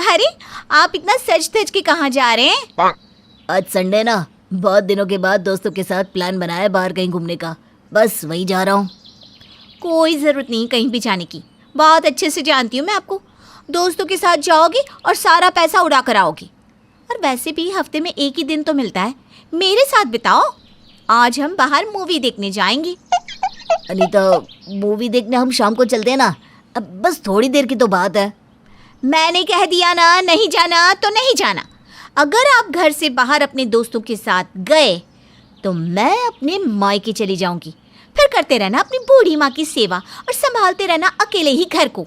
अरे आप इतना सज धज के कहाँ जा रहे हैं? आज संडे ना, बहुत दिनों के बाद दोस्तों के साथ प्लान बनाया है बाहर कहीं घूमने का, बस वहीं जा रहा हूँ। कोई ज़रूरत नहीं कहीं भी जाने की, बहुत अच्छे से जानती हूँ मैं आपको। दोस्तों के साथ जाओगी और सारा पैसा उड़ा कर आओगी। और वैसे भी हफ्ते में एक ही दिन तो मिलता है, मेरे साथ बिताओ। आज हम बाहर मूवी देखने जाएंगे। अनीता, मूवी देखने हम शाम को चलते हैं ना, अब बस थोड़ी देर की तो बात है। मैंने कह दिया ना, नहीं जाना तो नहीं जाना। अगर आप घर से बाहर अपने दोस्तों के साथ गए तो मैं अपने मायके चली जाऊंगी। फिर करते रहना अपनी बूढ़ी माँ की सेवा और संभालते रहना अकेले ही घर को।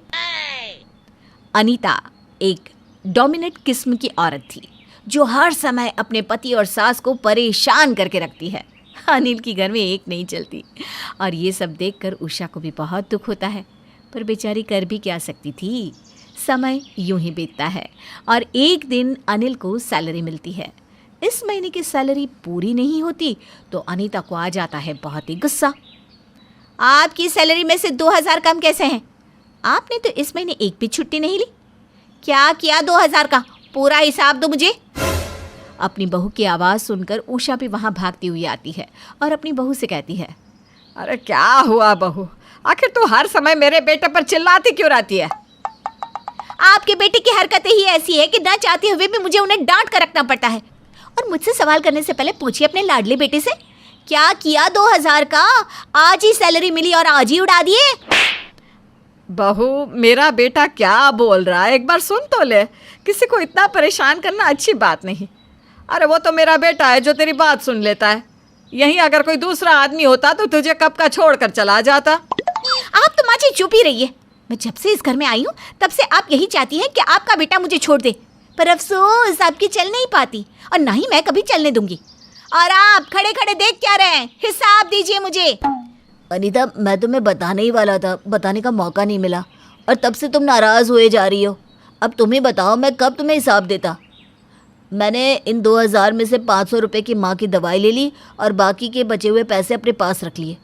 अनीता एक डोमिनेट किस्म की औरत थी जो हर समय अपने पति और सास को परेशान करके रखती है। अनिल की घर में एक नहीं चलती और ये सब देखकर उषा को भी बहुत दुख होता है, पर बेचारी कर भी क्या सकती थी। समय यूं ही बीतता है और एक दिन अनिल को सैलरी मिलती है। इस महीने की सैलरी पूरी नहीं होती तो अनीता को आ जाता है बहुत ही गुस्सा। आपकी सैलरी में से 2000 कम कैसे हैं? आपने तो इस महीने एक भी छुट्टी नहीं ली। क्या किया 2000 का? पूरा हिसाब दो मुझे। अपनी बहू की आवाज़ सुनकर उषा भी वहाँ भागती हुई आती है और अपनी बहू से कहती है, अरे क्या हुआ बहू, आखिर तू हर समय मेरे बेटे पर चिल्लाती क्यों रहती है? आपके बेटे की हरकतें ही ऐसी है कि ना चाहते हुए भी मुझे उन्हें डांट कर रखना पड़ता है। और मुझसे सवाल करने से पहले पूछिए अपने लाडले बेटे से, क्या किया 2000 का? आज ही सैलरी मिली और आज ही उड़ा दिए। बहू, मेरा बेटा क्या बोल रहा है, एक बार सुन तो ले। किसी को इतना परेशान करना अच्छी बात नहीं। अरे वो तो मेरा बेटा है जो तेरी बात सुन लेता है। यहीं अगर कोई दूसरा आदमी होता तो तुझे कब का छोड़ कर चला जाता। आप तो माँ जी चुप ही रहिए। मैं जब से इस घर में आई हूँ तब से आप यही चाहती हैं कि आपका बेटा मुझे छोड़ दे, पर अफसोस आपकी चल नहीं पाती और ना ही मैं कभी चलने दूंगी। और आप खड़े खड़े देख क्या रहे हैं? हिसाब दीजिए मुझे। अनीता, मैं तुम्हें बताने ही वाला था, बताने का मौका नहीं मिला और तब से तुम नाराज़ हुए जा रही हो। अब तुम ही बताओ, मैं कब तुम्हें हिसाब देता। मैंने इन 2000 में से 500 रुपये की माँ की दवाई ले ली और बाकी के बचे हुए पैसे अपने पास रख लिए।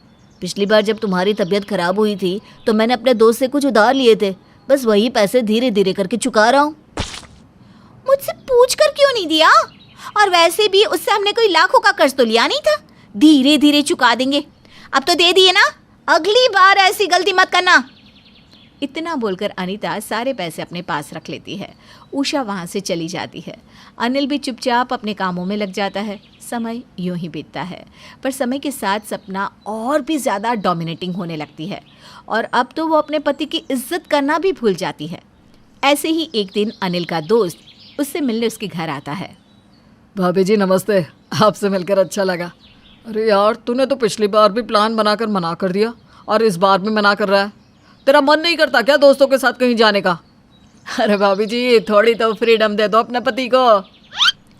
पिछली बार जब तुम्हारी तबीयत ख़राब हुई थी तो मैंने अपने दोस्त से कुछ उधार लिए थे, बस वही पैसे धीरे धीरे करके चुका रहा हूँ। मुझसे पूछ कर क्यों नहीं दिया? और वैसे भी उससे हमने कोई लाखों का कर्ज तो लिया नहीं था, धीरे धीरे चुका देंगे। अब तो दे दिए ना, अगली बार ऐसी गलती मत करना। इतना बोलकर अनीता सारे पैसे अपने पास रख लेती है। उषा वहाँ से चली जाती है। अनिल भी चुपचाप अपने कामों में लग जाता है। समय यूं ही बीतता है, पर समय के साथ सपना और भी ज़्यादा डोमिनेटिंग होने लगती है और अब तो वो अपने पति की इज्जत करना भी भूल जाती है। ऐसे ही एक दिन अनिल का दोस्त उससे मिलने उसके घर आता है। भाभी जी नमस्ते, आपसे मिलकर अच्छा लगा। अरे यार, तूने तो पिछली बार भी प्लान बनाकर मना कर दिया और इस बार भी मना कर रहा है। तेरा मन नहीं करता क्या दोस्तों के साथ कहीं जाने का? अरे भाभी जी, थोड़ी तो फ्रीडम दे दो अपने पति को।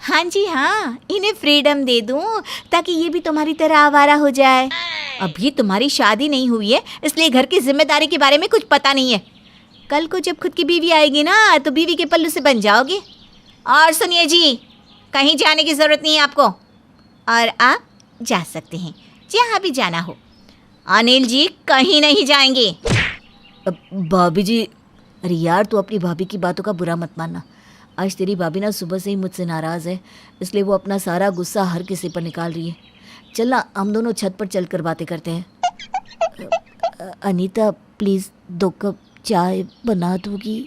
हाँ जी हाँ, इन्हें फ्रीडम दे दूँ ताकि ये भी तुम्हारी तरह आवारा हो जाए। अभी तुम्हारी शादी नहीं हुई है, इसलिए घर की जिम्मेदारी के बारे में कुछ पता नहीं है। कल को जब खुद की बीवी आएगी ना तो बीवी के पल्लू से बन जाओगे। और सुनिए जी, कहीं जाने की ज़रूरत नहीं है आपको और आप जा सकते हैं जहाँ भी जाना हो। अनिल जी कहीं नहीं जाएंगे। भाभी जी, अरे यार, तू अपनी भाभी की बातों का बुरा मत मानना। आज तेरी भाभी ना सुबह से ही मुझसे नाराज़ है, इसलिए वो अपना सारा गुस्सा हर किसी पर निकाल रही है। चल ना, हम दोनों छत पर चलकर बातें करते हैं। अनीता प्लीज़ 2 कप चाय बना दोगी?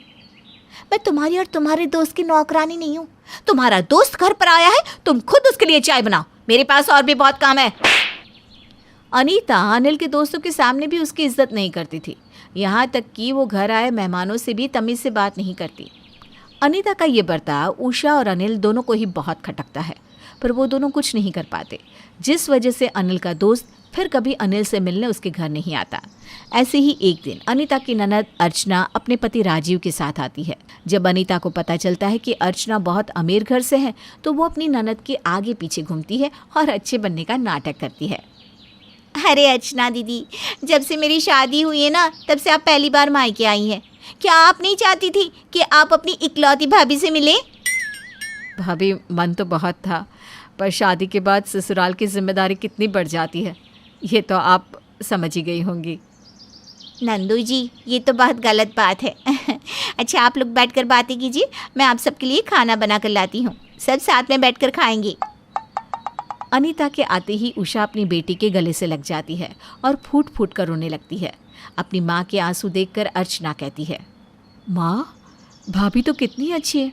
मैं तुम्हारी और तुम्हारे दोस्त की नौकरानी नहीं हूँ। तुम्हारा दोस्त घर पर आया है, तुम खुद उसके लिए चाय बनाओ, मेरे पास और भी बहुत काम है। अनीता अनिल के दोस्तों के सामने भी उसकी इज्जत नहीं करती थी, यहाँ तक कि वो घर आए मेहमानों से भी तमीज़ से बात नहीं करती। अनीता का ये बर्ताव उषा और अनिल दोनों को ही बहुत खटकता है, पर वो दोनों कुछ नहीं कर पाते, जिस वजह से अनिल का दोस्त फिर कभी अनिल से मिलने उसके घर नहीं आता। ऐसे ही एक दिन अनीता की ननद अर्चना अपने पति राजीव के साथ आती है। जब अनीता को पता चलता है कि अर्चना बहुत अमीर घर से है तो वो अपनी ननद के आगे पीछे घूमती है और अच्छे बनने का नाटक करती है। अरे अर्चना दीदी, जब से मेरी शादी हुई है ना तब से आप पहली बार मायके आई हैं। क्या आप नहीं चाहती थी कि आप अपनी इकलौती भाभी से मिलें? भाभी, मन तो बहुत था, पर शादी के बाद ससुराल की जिम्मेदारी कितनी बढ़ जाती है, ये तो आप समझ ही गई होंगी। नंदू जी, ये तो बहुत गलत बात है। अच्छा आप लोग बैठकर बातें कीजिए, मैं आप सबके लिए खाना बना कर लाती हूँ, सब साथ में बैठकर खाएंगे। अनीता के आते ही उषा अपनी बेटी के गले से लग जाती है और फूट फूट कर रोने लगती है। अपनी माँ के आंसू देखकर अर्चना कहती है, माँ, भाभी तो कितनी अच्छी है,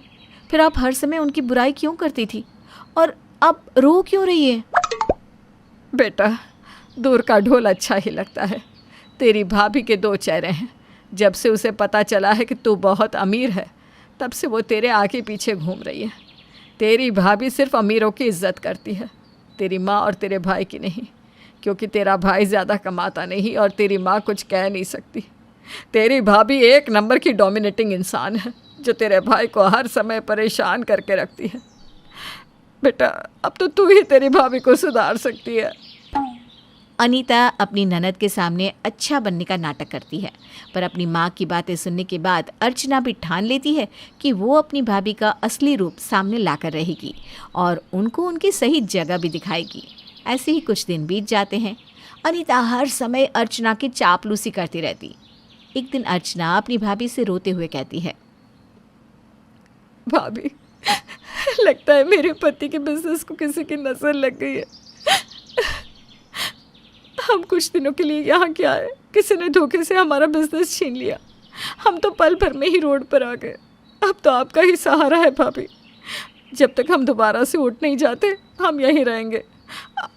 फिर आप हर समय उनकी बुराई क्यों करती थी और अब रो क्यों रही है? बेटा, दूर का ढोल अच्छा ही लगता है। तेरी भाभी के दो चेहरे हैं। जब से उसे पता चला है कि तू बहुत अमीर है, तब से वो तेरे आगे पीछे घूम रही है। तेरी भाभी सिर्फ अमीरों की इज्जत करती है, तेरी माँ और तेरे भाई की नहीं, क्योंकि तेरा भाई ज़्यादा कमाता नहीं और तेरी माँ कुछ कह नहीं सकती। तेरी भाभी एक नंबर की डोमिनेटिंग इंसान है जो तेरे भाई को हर समय परेशान करके रखती है। बेटा, अब तो तू ही तेरी भाभी को सुधार सकती है। अनीता अपनी ननद के सामने अच्छा बनने का नाटक करती है, पर अपनी माँ की बातें सुनने के बाद अर्चना भी ठान लेती है कि वो अपनी भाभी का असली रूप सामने लाकर रहेगी और उनको उनकी सही जगह भी दिखाएगी। ऐसे ही कुछ दिन बीत जाते हैं। अनीता हर समय अर्चना की चापलूसी करती रहती। एक दिन अर्चना अपनी भाभी से रोते हुए कहती है, भाभी, लगता है मेरे पति के बिजनेस को किसी की नजर लग गई है। हम कुछ दिनों के लिए यहाँ क्या आए, किसी ने धोखे से हमारा बिजनेस छीन लिया। हम तो पल भर में ही रोड पर आ गए। अब तो आपका ही सहारा है भाभी। जब तक हम दोबारा से उठ नहीं जाते, हम यहीं रहेंगे।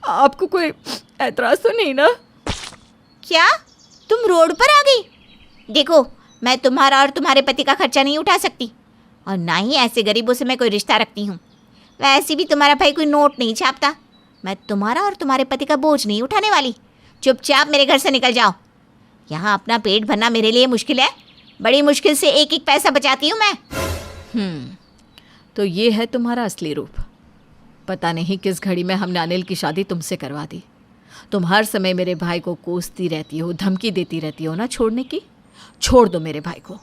आपको कोई ऐतराज तो नहीं ना? क्या तुम रोड पर आ गई? देखो, मैं तुम्हारा और तुम्हारे पति का खर्चा नहीं उठा सकती और ना ही ऐसे गरीबों से मैं कोई रिश्ता रखती हूँ। वैसे भी तुम्हारा भाई कोई नोट नहीं छापता। मैं तुम्हारा और तुम्हारे पति का बोझ नहीं उठाने वाली। चुपचाप मेरे घर से निकल जाओ। यहाँ अपना पेट भरना मेरे लिए मुश्किल है। बड़ी मुश्किल से एक एक पैसा बचाती हूँ मैं। तो ये है तुम्हारा असली रूप। पता नहीं किस घड़ी में हमने अनिल की शादी तुमसे करवा दी। तुम हर समय मेरे भाई को कोसती रहती हो, धमकी देती रहती हो ना छोड़ने की। छोड़ दो मेरे भाई को,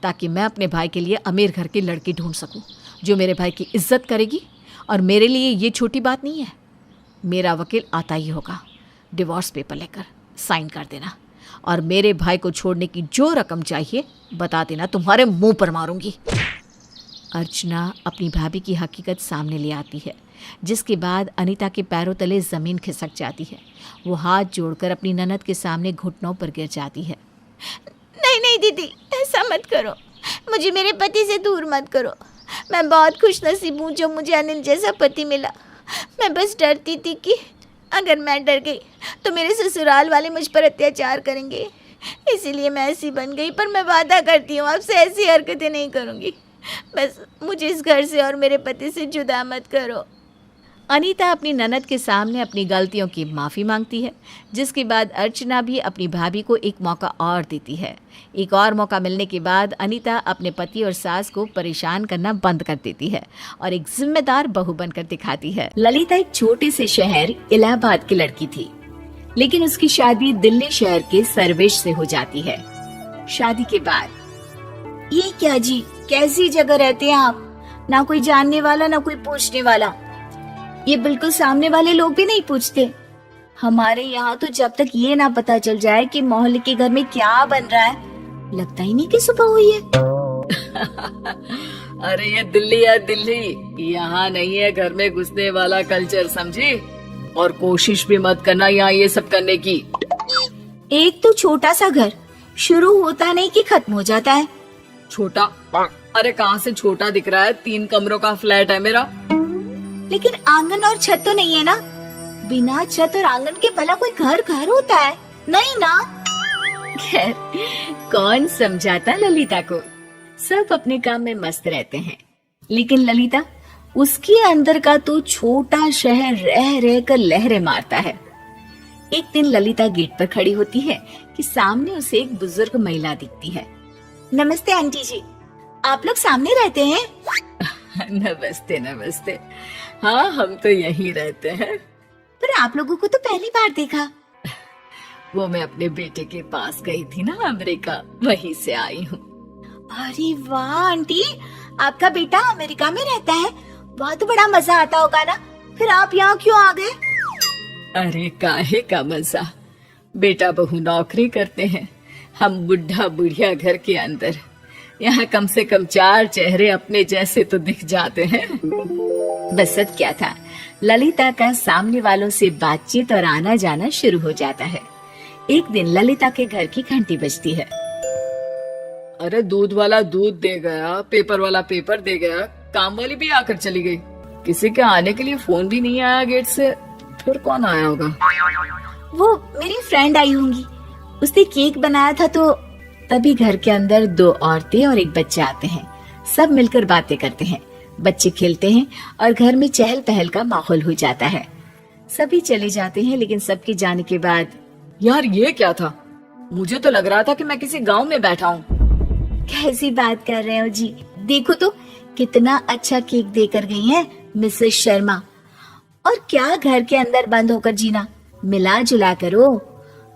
ताकि मैं अपने भाई के लिए अमीर घर की लड़की ढूंढ सकूं जो मेरे भाई की इज्जत करेगी। और मेरे लिए ये छोटी बात नहीं है। मेरा वकील आता ही होगा। डिवोर्स पेपर लेकर साइन कर देना और मेरे भाई को छोड़ने की जो रकम चाहिए बता देना, तुम्हारे मुंह पर मारूंगी। अर्चना अपनी भाभी की हकीकत सामने ले आती है, जिसके बाद अनीता के पैरों तले ज़मीन खिसक जाती है। वो हाथ जोड़कर अपनी ननद के सामने घुटनों पर गिर जाती है। नहीं नहीं दीदी, ऐसा मत करो। मुझे मेरे पति से दूर मत करो। मैं बहुत खुशनसीब हूँ जो मुझे अनिल जैसा पति मिला। मैं बस डरती थी कि अगर मैं डर गई तो मेरे ससुराल वाले मुझ पर अत्याचार करेंगे, इसीलिए मैं ऐसी बन गई। पर मैं वादा करती हूँ आपसे ऐसी हरकतें नहीं करूँगी। बस मुझे इस घर से और मेरे पति से जुदा मत करो। अनीता अपनी ननद के सामने अपनी गलतियों की माफ़ी मांगती है, जिसके बाद अर्चना भी अपनी भाभी को एक मौका और देती है। एक और मौका मिलने के बाद अनीता अपने पति और सास को परेशान करना बंद कर देती है और एक जिम्मेदार बहू बनकर दिखाती है। ललिता एक छोटे से शहर इलाहाबाद की लड़की थी, लेकिन उसकी शादी दिल्ली शहर के सर्वेश से हो जाती है। शादी के बाद, ये क्या जी, कैसी जगह रहते हैं आप? ना कोई जानने वाला, ना कोई पूछने वाला। ये बिल्कुल सामने वाले लोग भी नहीं पूछते। हमारे यहाँ तो जब तक ये ना पता चल जाए कि मोहल्ले के घर में क्या बन रहा है, लगता ही नहीं कि सुबह हुई है। अरे ये दिल्ली है, दिल्ली। यहाँ नहीं है घर में घुसने वाला कल्चर, समझी? और कोशिश भी मत करना यहाँ ये सब करने की। एक तो छोटा सा घर शुरू होता नहीं कि खत्म हो जाता है। छोटा? अरे कहाँ से छोटा दिख रहा है? 3 कमरों का फ्लैट है मेरा। लेकिन आंगन और छत तो नहीं है ना? बिना छत और आंगन के भला कोई घर घर होता है? नहीं ना। खैर, कौन समझाता ललिता को। सब अपने काम में मस्त रहते हैं, लेकिन ललिता उसके अंदर का तो छोटा शहर रह रह कर लहरें मारता है। एक दिन ललिता गेट पर खड़ी होती है कि सामने उसे एक बुजुर्ग महिला दिखती है। नमस्ते आंटी जी, आप लोग सामने रहते हैं? नमस्ते नमस्ते। हाँ, हम तो यहीं रहते हैं। पर आप लोगों को तो पहली बार देखा। वो मैं अपने बेटे के पास गई थी ना अमेरिका, वहीं से आई हूँ। अरे वाह आंटी, आपका बेटा अमेरिका में रहता है? बहुत बड़ा मजा आता होगा ना? फिर आप यहाँ क्यों आ गए? अरे काहे का मजा, बेटा बहू नौकरी करते हैं, हम बुढ़ा बुढ़िया घर के अंदर। यहाँ कम से कम 4 चेहरे अपने जैसे तो दिख जाते हैं। बस सच क्या था, ललिता का सामने वालों से बातचीत और आना जाना शुरू हो जाता है। एक दिन ललिता के घर की घंटी बजती है। अरे दूध वाला दूध दे गया, पेपर वाला पेपर दे गया, काम वाली भी आकर चली गई। किसी के आने के लिए फोन भी नहीं आया गेट से। फिर कौन आया होगा? वो मेरी फ्रेंड आई होंगी, उसने केक बनाया था। तो तभी घर के अंदर 2 औरतें और एक बच्चा आते हैं। सब मिलकर बातें करते हैं, बच्चे खेलते हैं और घर में चहल पहल का माहौल हो जाता है। सभी चले जाते हैं, लेकिन सबके जाने के बाद यार ये क्या था? मुझे तो लग रहा था कि मैं किसी गांव में बैठा हूँ। कैसी बात कर रहे हो जी? देखो तो कितना अच्छा केक देकर गई है मिसेस शर्मा। और क्या घर के अंदर बंद होकर जीना, मिला जुला करो।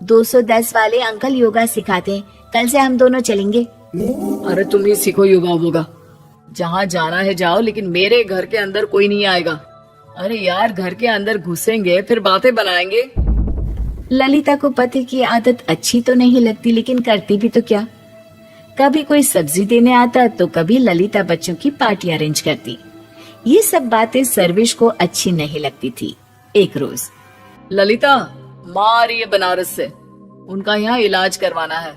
210 वाले अंकल योगा सिखाते हैं, कल से हम दोनों चलेंगे। अरे तुम ही सीखो योगा वोगा, जहाँ जाना है जाओ, लेकिन मेरे घर के अंदर कोई नहीं आएगा। अरे यार घर के अंदर घुसेंगे फिर बातें बनाएंगे। ललिता को पति की आदत अच्छी तो नहीं लगती, लेकिन करती भी तो क्या। कभी कोई सब्जी देने आता तो कभी ललिता बच्चों की पार्टी अरेंज करती। ये सब बातें सर्वेश को अच्छी नहीं लगती थी। एक रोज ललिता, माँ आ रही है बनारस से, उनका यहाँ इलाज करवाना है,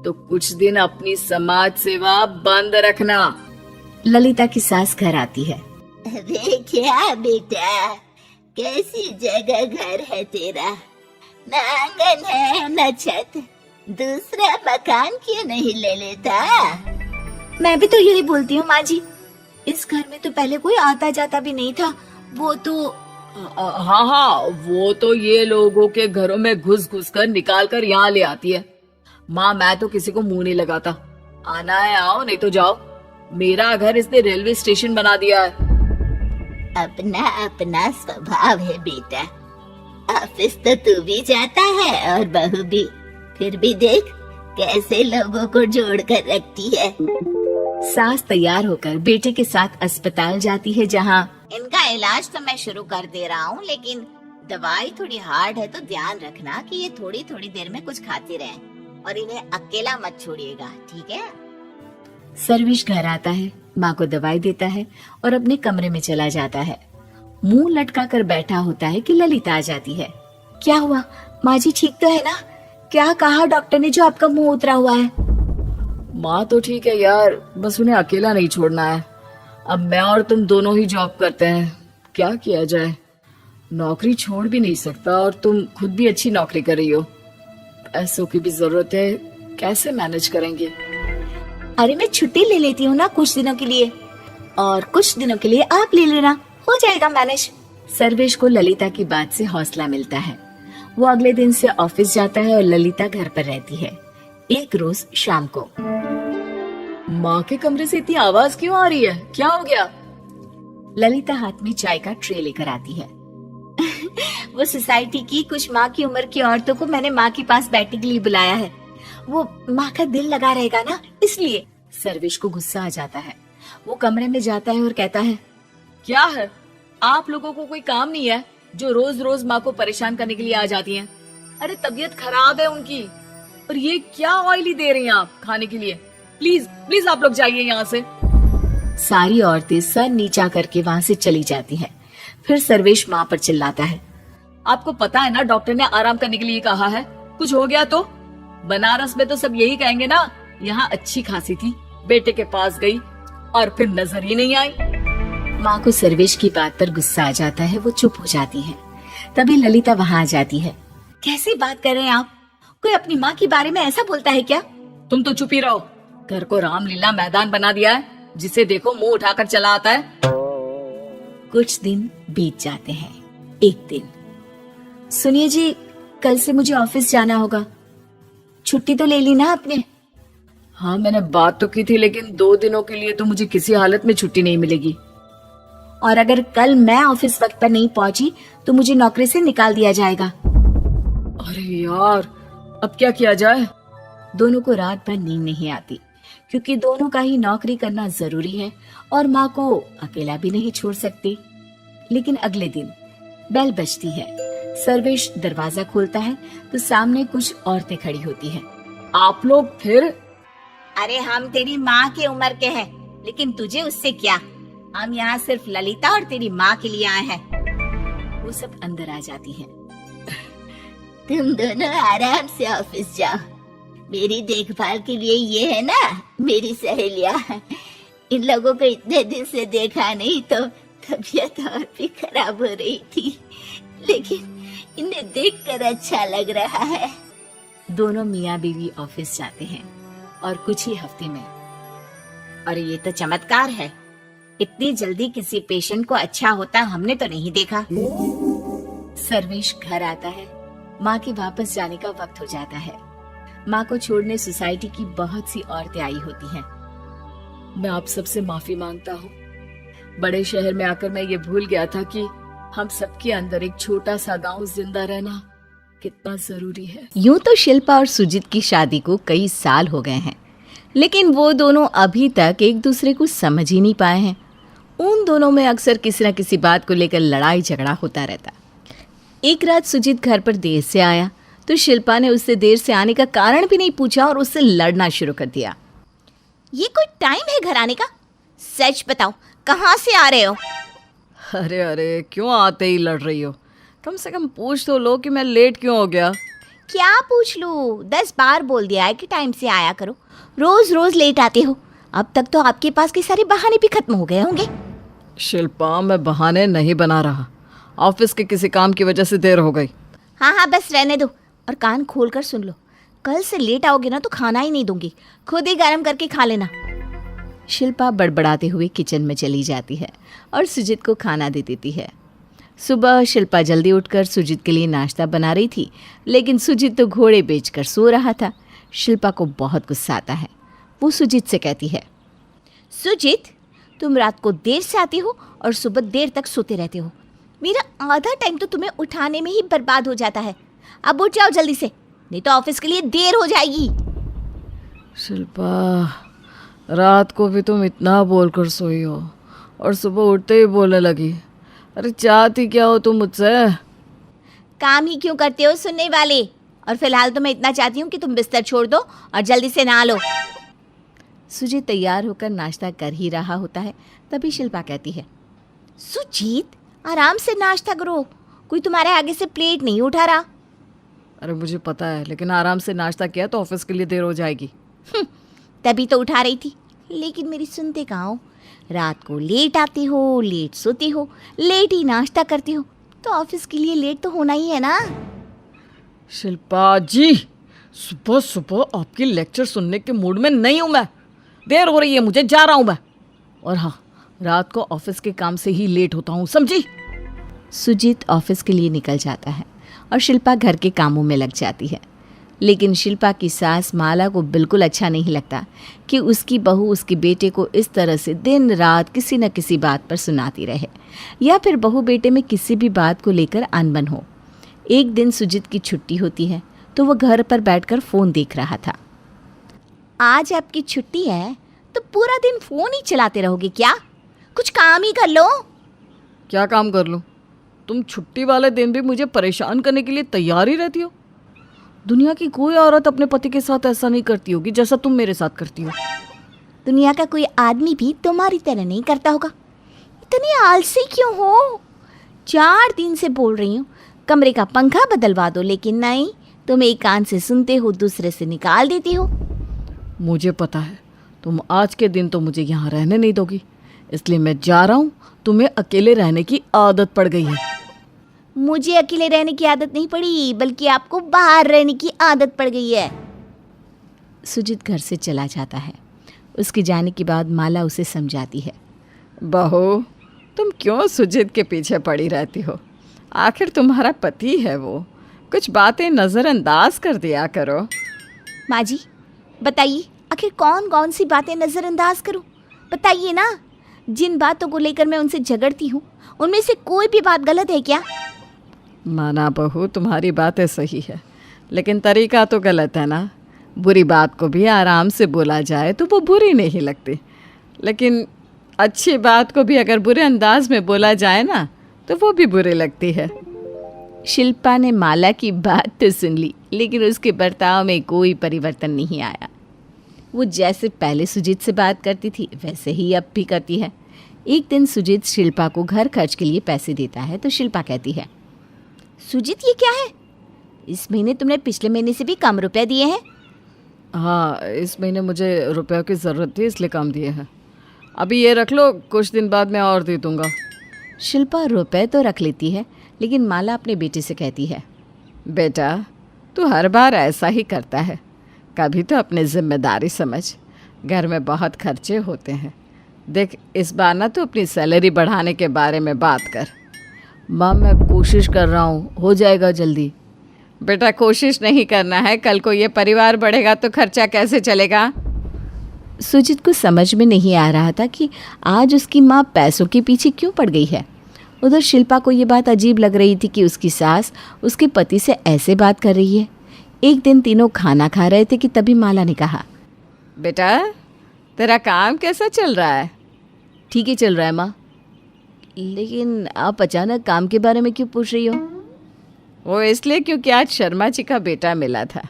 तो कुछ दिन अपनी समाज सेवा बंद रखना। ललिता की सास घर आती है। अरे क्या बेटा, कैसी जगह घर है तेरा? न आंगन है न छत, दूसरा मकान क्यों नहीं ले लेता? मैं भी तो यही बोलती हूँ माँ जी, इस घर में तो पहले कोई आता जाता भी नहीं था। वो तो हाँ हाँ, वो तो ये लोगों के घरों में घुस घुस कर निकाल कर यहाँ ले आती है। माँ मैं तो किसी को मुंह नहीं लगाता, आना है आओ, नहीं तो जाओ। मेरा घर इसने रेलवे स्टेशन बना दिया है। अपना अपना स्वभाव है बेटा, ऑफिस तो तू भी जाता है और बहू भी, फिर भी देख कैसे लोगों को जोड़ कर रखती है। सास तैयार होकर बेटे के साथ अस्पताल जाती है, जहाँ इनका इलाज तो मैं शुरू कर दे रहा हूँ, लेकिन दवाई थोड़ी हार्ड है, तो ध्यान रखना कि ये थोड़ी थोड़ी देर में कुछ खाते रहें और इन्हें अकेला मत छोड़िएगा, ठीक है? सर्वेश घर आता है, माँ को दवाई देता है और अपने कमरे में चला जाता है। मुंह लटका कर बैठा होता है कि ललिता आ जाती है। क्या हुआ माँ जी, ठीक तो है ना? क्या कहा डॉक्टर ने जो आपका मुंह उतरा हुआ है? माँ तो ठीक है यार, बस उन्हें अकेला नहीं छोड़ना है। अब मैं और तुम दोनों ही जॉब करते हैं, क्या किया जाए? नौकरी छोड़ भी नहीं सकता और तुम खुद भी अच्छी नौकरी कर रही हो, पैसों की भी जरूरत है, कैसे मैनेज करेंगे? अरे मैं छुट्टी ले लेती हूँ ना कुछ दिनों के लिए, और कुछ दिनों के लिए आप ले लेना, हो जाएगा मैनेज। सर्वेश को ललिता की बात से हौसला मिलता है। वो अगले दिन से ऑफिस जाता है और ललिता घर पर रहती है। एक रोज शाम को माँ के कमरे से इतनी आवाज क्यों आ रही है? क्या हो गया? ललिता हाथ में चाय का ट्रे लेकर आती है। वो सोसाइटी की कुछ माँ की उम्र की औरतों को मैंने माँ के पास बैठने के लिए बुलाया है, वो माँ का दिल लगा रहेगा ना, इसलिए। सर्वेश को गुस्सा आ जाता है। वो कमरे में जाता है और कहता है, क्या है, आप लोगों को कोई काम नहीं है जो रोज रोज माँ को परेशान करने के लिए आ जाती हैं? अरे तबीयत खराब है उनकी, और ये क्या ऑयली दे रही हैं आप खाने के लिए? प्लीज प्लीज आप लोग जाइए यहाँ से। सारी औरतें सर नीचा करके वहाँ से चली जाती हैं। फिर सर्वेश माँ पर चिल्लाता है, आपको पता है ना डॉक्टर ने आराम करने के लिए कहा है, कुछ हो गया तो? बनारस में तो सब यही कहेंगे ना, यहाँ अच्छी खासी थी, बेटे के पास गई और फिर नजर ही नहीं आई। माँ को सर्वेश की बात पर गुस्सा आ जाता है, वो चुप हो जाती है। तभी ललिता वहाँ आ जाती है। कैसी बात कर रहे हैं आप? कोई अपनी माँ के बारे में ऐसा बोलता है क्या? तुम तो चुप ही रहो, घर को रामलीला मैदान बना दिया है, जिसे देखो मुंह उठाकर चला आता है। कुछ दिन बीत जाते हैं। एक दिन, सुनिए जी, कल से मुझे ऑफिस जाना होगा, छुट्टी तो ले ली ना आपने? हाँ मैंने बात तो की थी, लेकिन 2 दिनों के लिए तो मुझे किसी हालत में छुट्टी नहीं मिलेगी। और अगर कल मैं ऑफिस वक्त पर नहीं पहुंची तो मुझे नौकरी से निकाल दिया जाएगा। अरे यार, अब क्या किया जाए? दोनों को रात भर नींद नहीं आती, क्योंकि दोनों का ही नौकरी करना जरूरी है और माँ को अकेला भी नहीं छोड़ सकती। लेकिन अगले दिन बेल बजती है। सर्वेश दरवाजा खोलता है तो सामने कुछ औरतें खड़ी होती हैं। आप लोग फिर? अरे हम तेरी माँ के उम्र के हैं, लेकिन तुझे उससे क्या। हम यहाँ सिर्फ ललिता और तेरी माँ के लिए आए हैं। वो सब अंदर आ जाती है। तुम दोनों आराम से ऑफिस जाओ। मेरी देखभाल के लिए ये है ना मेरी सहेलियां। इन लोगों को इतने दिन से देखा नहीं तो तबीयत और भी खराब हो रही थी, लेकिन इन्हें देखकर अच्छा लग रहा है। दोनों मियाँ बीवी ऑफिस जाते हैं और कुछ ही हफ्ते में, और ये तो चमत्कार है, इतनी जल्दी किसी पेशेंट को अच्छा होता हमने तो नहीं देखा। सर्वेश घर आता है। माँ के वापस जाने का वक्त हो जाता है। माँ को छोड़ने सोसाइटी की बहुत सी औरतें आई होती हैं। मैं आप सबसे माफी मांगता हूँ। बड़े शहर में आकर मैं ये भूल गया था कि हम सबके अंदर एक छोटा सा गांव जिंदा रहना कितना जरूरी है। यूं तो शिल्पा और सुजीत की शादी को कई साल हो गए हैं, लेकिन वो दोनों अभी तक एक दूसरे को समझ ही नहीं पाए हैं। उन दोनों में अक्सर किसी न किसी बात को लेकर लड़ाई झगड़ा होता रहता। एक रात सुजीत घर पर देर से आया तो शिल्पा ने उससे देर से आने का कारण भी नहीं पूछा और उससे लड़ना शुरू कर दिया। ये कोई टाइम है घर आने का? सच बताओ, कहाँ से आ रहे हो? अरे अरे, क्यों आते ही लड़ रही हो? कम से कम पूछ तो लो कि मैं लेट क्यों हो गया। क्या पूछ लूं? 10 बार बोल दिया है कि टाइम से आया करो। रोज रोज लेट आते हो। अब तक तो आपके पास के सारे बहाने भी खत्म हो गए होंगे। शिल्पा, मैं बहाने नहीं बना रहा। ऑफिस के किसी काम की वजह से देर हो गई। हाँ, बस रहने दो और कान खोल कर सुन लो। कल से लेट आओगे ना तो खाना ही नहीं दूंगी, खुद ही गर्म करके खा लेना। शिल्पा बड़बड़ाते हुए किचन में चली जाती है और सुजीत को खाना दे देती है। सुबह शिल्पा जल्दी उठकर सुजीत के लिए नाश्ता बना रही थी, लेकिन सुजीत तो घोड़े बेचकर सो रहा था। शिल्पा को बहुत गुस्सा आता है। वो सुजीत से कहती है, सुजीत, तुम रात को देर से आते हो और सुबह देर तक सोते रहते हो। मेरा आधा टाइम तो तुम्हें उठाने में ही बर्बाद हो जाता है। अब उठ जाओ जल्दी से, नहीं तो ऑफिस के लिए देर हो जाएगी। शिल्पा, रात को भी तुम इतना बोलकर सोई हो और सुबह उठते ही बोलने लगी। अरे चाहती क्या हो तुम मुझसे? काम ही क्यों करते हो सुनने वाले। और फिलहाल तो मैं इतना चाहती हूँ कि तुम बिस्तर छोड़ दो और जल्दी से नहा लो। सुजीत तैयार होकर नाश्ता कर ही रहा होता है, तभी शिल्पा कहती है, सुजीत, आराम से नाश्ता करो, कोई तुम्हारे आगे से प्लेट नहीं उठा रहा। अरे मुझे पता है, लेकिन आराम से नाश्ता किया तो ऑफिस के लिए देर हो जाएगी। तभी तो उठा रही थी, लेकिन मेरी सुनते कहाँ हो। रात को लेट आती हो, लेट सोती हो, लेट ही नाश्ता करती हो, तो ऑफिस के लिए लेट तो होना ही है ना। शिल्पा जी, सुबह सुबह आपकी लेक्चर सुनने के मूड में नहीं हूँ मैं। देर हो रही है, मुझे जा रहा हूँ मैं। और हाँ, रात को ऑफिस के काम से ही लेट होता हूँ, समझी? सुजीत ऑफिस के लिए निकल जाता है और शिल्पा घर के कामों में लग जाती है। लेकिन शिल्पा की सास माला को बिल्कुल अच्छा नहीं लगता कि उसकी बहू उसके बेटे को इस तरह से दिन रात किसी न किसी बात पर सुनाती रहे, या फिर बहू बेटे में किसी भी बात को लेकर अनबन हो। एक दिन सुजीत की छुट्टी होती है तो वह घर पर बैठकर फ़ोन देख रहा था। आज आपकी छुट्टी है तो पूरा दिन फोन ही चलाते रहोगे क्या? कुछ काम ही कर लो। क्या काम कर लूँ? तुम छुट्टी वाले दिन भी मुझे परेशान करने के लिए तैयार ही रहती हो। दुनिया की कोई औरत अपने पति के साथ ऐसा नहीं करती होगी जैसा तुम मेरे साथ करती हो। दुनिया का कोई आदमी भी तुम्हारी तरह नहीं करता होगा। इतनी आलसी क्यों हो? 4 दिन से बोल रही हूँ कमरे का पंखा बदलवा दो, लेकिन नहीं, तुम एक कान से सुनते हो दूसरे से निकाल देती हो। मुझे पता है तुम आज के दिन तो मुझे यहाँ रहने नहीं दोगी, इसलिए मैं जा रहा हूँ। तुम्हें अकेले रहने की आदत पड़ गई है। मुझे अकेले रहने की आदत नहीं पड़ी, बल्कि आपको बाहर रहने की आदत पड़ गई है। सुजीत घर से चला जाता है। उसके जाने के बाद माला उसे समझाती है, बहू, तुम क्यों सुजीत के पीछे पड़ी रहती हो? आखिर तुम्हारा पति है वो, कुछ बातें नज़रअंदाज कर दिया करो। माँ जी, बताइए आखिर कौन कौन सी बातें नज़रअंदाज करूं? बताइए ना। जिन बातों को लेकर मैं उनसे झगड़ती हूँ उनमें से कोई भी बात गलत है क्या? माना बहू, तुम्हारी बातें सही है, लेकिन तरीका तो गलत है ना। बुरी बात को भी आराम से बोला जाए तो वो बुरी नहीं लगती, लेकिन अच्छी बात को भी अगर बुरे अंदाज में बोला जाए ना तो वो भी बुरी लगती है। शिल्पा ने माला की बात तो सुन ली, लेकिन उसके बर्ताव में कोई परिवर्तन नहीं आया। वो जैसे पहले सुजीत से बात करती थी वैसे ही अब भी करती है। एक दिन सुजीत शिल्पा को घर खर्च के लिए पैसे देता है तो शिल्पा कहती है, सुजीत ये क्या है? इस महीने तुमने पिछले महीने से भी कम रुपए दिए हैं। हाँ, इस महीने मुझे रुपयों की ज़रूरत थी इसलिए कम दिए हैं। अभी ये रख लो, कुछ दिन बाद मैं और दे दूँगा। शिल्पा रुपए तो रख लेती है लेकिन माला अपने बेटे से कहती है, बेटा तू हर बार ऐसा ही करता है, कभी तो अपनी जिम्मेदारी समझ। घर में बहुत खर्चे होते हैं। देख इस बार ना तू अपनी सैलरी बढ़ाने के बारे में बात कर। माँ मैं कोशिश कर रहा हूँ, हो जाएगा जल्दी। बेटा कोशिश नहीं करना है, कल को ये परिवार बढ़ेगा तो खर्चा कैसे चलेगा। सुजीत को समझ में नहीं आ रहा था कि आज उसकी माँ पैसों के पीछे क्यों पड़ गई है। उधर शिल्पा को ये बात अजीब लग रही थी कि उसकी सास उसके पति से ऐसे बात कर रही है। एक दिन तीनों खाना खा रहे थे कि तभी माला ने कहा, बेटा तेरा काम कैसा चल रहा है? ठीक ही चल रहा है माँ, लेकिन आप अचानक काम के बारे में क्यों पूछ रही हो? वो इसलिए क्योंकि आज शर्मा जी का बेटा मिला था,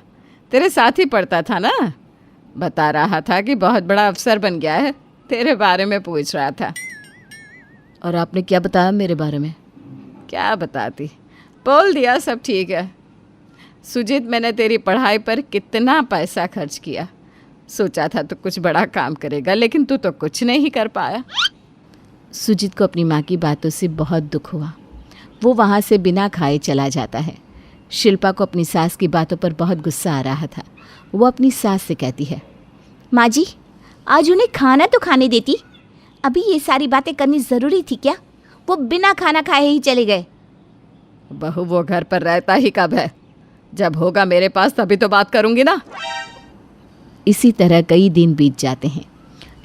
तेरे साथ ही पढ़ता था ना। बता रहा था कि बहुत बड़ा अफसर बन गया है, तेरे बारे में पूछ रहा था। और आपने क्या बताया मेरे बारे में? क्या बताती, बोल दिया सब ठीक है। सुजीत मैंने तेरी पढ़ाई पर कितना पैसा खर्च किया, सोचा था तो कुछ बड़ा काम करेगा लेकिन तू तो कुछ नहीं कर पाया। सुजीत को अपनी माँ की बातों से बहुत दुख हुआ। वो वहाँ से बिना खाए चला जाता है। शिल्पा को अपनी सास की बातों पर बहुत गुस्सा आ रहा था। वो अपनी सास से कहती है, माँ जी आज उन्हें खाना तो खाने देती, अभी ये सारी बातें करनी ज़रूरी थी क्या? वो बिना खाना खाए ही चले गए। बहू वो घर पर रहता ही कब है? जब होगा मेरे पास तभी तो बात करूँगी ना। इसी तरह कई दिन बीत जाते हैं।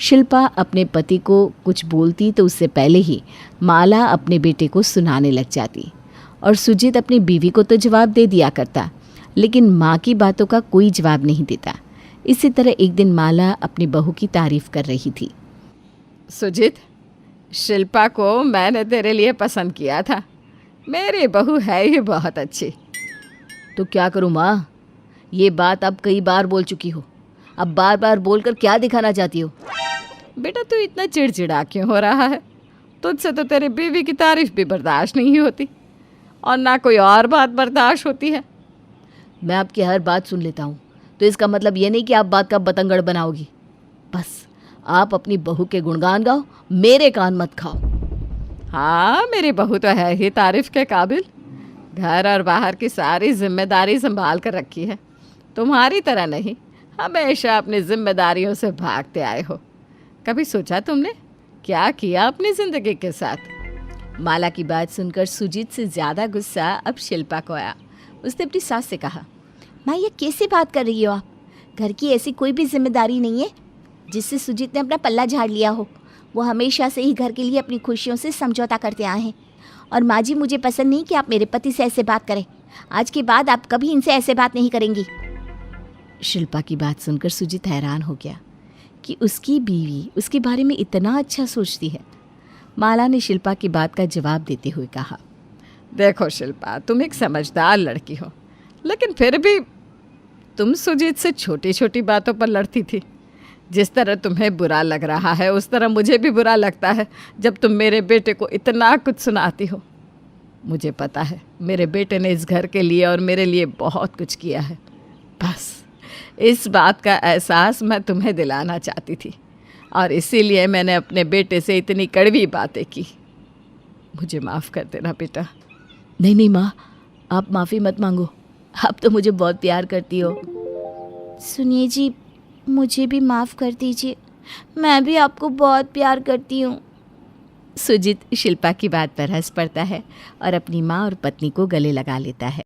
शिल्पा अपने पति को कुछ बोलती तो उससे पहले ही माला अपने बेटे को सुनाने लग जाती और सुजीत अपनी बीवी को तो जवाब दे दिया करता लेकिन माँ की बातों का कोई जवाब नहीं देता। इसी तरह एक दिन माला अपनी बहू की तारीफ कर रही थी। सुजीत, शिल्पा को मैंने तेरे लिए पसंद किया था, मेरी बहू है ही बहुत अच्छी। तो क्या करूँ माँ, ये बात आप कई बार बोल चुकी हो, अब बार बार बोलकर क्या दिखाना चाहती हो? बेटा तू इतना चिड़चिड़ा क्यों हो रहा है? तुझसे तो तेरी बीवी की तारीफ भी बर्दाश्त नहीं होती और ना कोई और बात बर्दाश्त होती है। मैं आपकी हर बात सुन लेता हूँ, तो इसका मतलब ये नहीं कि आप बात का बतंगड़ बनाओगी। बस आप अपनी बहू के गुणगान गाओ, मेरे कान मत खाओ। हाँ मेरी बहू तो है ही तारीफ के काबिल, घर और बाहर की सारी जिम्मेदारी संभाल कर रखी है। तुम्हारी तरह नहीं, हमेशा अपनी जिम्मेदारियों से भागते आए हो। कभी सोचा तुमने क्या किया अपनी ज़िंदगी के साथ? माला की बात सुनकर सुजीत से ज़्यादा गुस्सा अब शिल्पा को आया। उसने अपनी सास से कहा, माँ ये कैसी बात कर रही हो आप? घर की ऐसी कोई भी जिम्मेदारी नहीं है जिससे सुजीत ने अपना पल्ला झाड़ लिया हो। वो हमेशा से ही घर के लिए अपनी खुशियों से समझौता करते आए हैं। और माँ जी मुझे पसंद नहीं कि आप मेरे पति से ऐसे बात करें। आज के बाद आप कभी इनसे ऐसे बात नहीं करेंगी। शिल्पा की बात सुनकर सुजीत हैरान हो गया कि उसकी बीवी उसके बारे में इतना अच्छा सोचती है। माला ने शिल्पा की बात का जवाब देते हुए कहा, देखो शिल्पा, तुम एक समझदार लड़की हो, लेकिन फिर भी तुम सुजीत से छोटी छोटी बातों पर लड़ती थी। जिस तरह तुम्हें बुरा लग रहा है उस तरह मुझे भी बुरा लगता है जब तुम मेरे बेटे को इतना कुछ सुनाती हो। मुझे पता है मेरे बेटे ने इस घर के लिए और मेरे लिए बहुत कुछ किया है। बस इस बात का एहसास मैं तुम्हें दिलाना चाहती थी और इसीलिए मैंने अपने बेटे से इतनी कड़वी बातें की। मुझे माफ़ कर देना बेटा। नहीं नहीं माँ, आप माफ़ी मत मांगो, आप तो मुझे बहुत प्यार करती हो। सुनिए जी, मुझे भी माफ़ कर दीजिए, मैं भी आपको बहुत प्यार करती हूँ। सुजीत शिल्पा की बात पर हंस पड़ता है और अपनी माँ और पत्नी को गले लगा लेता है।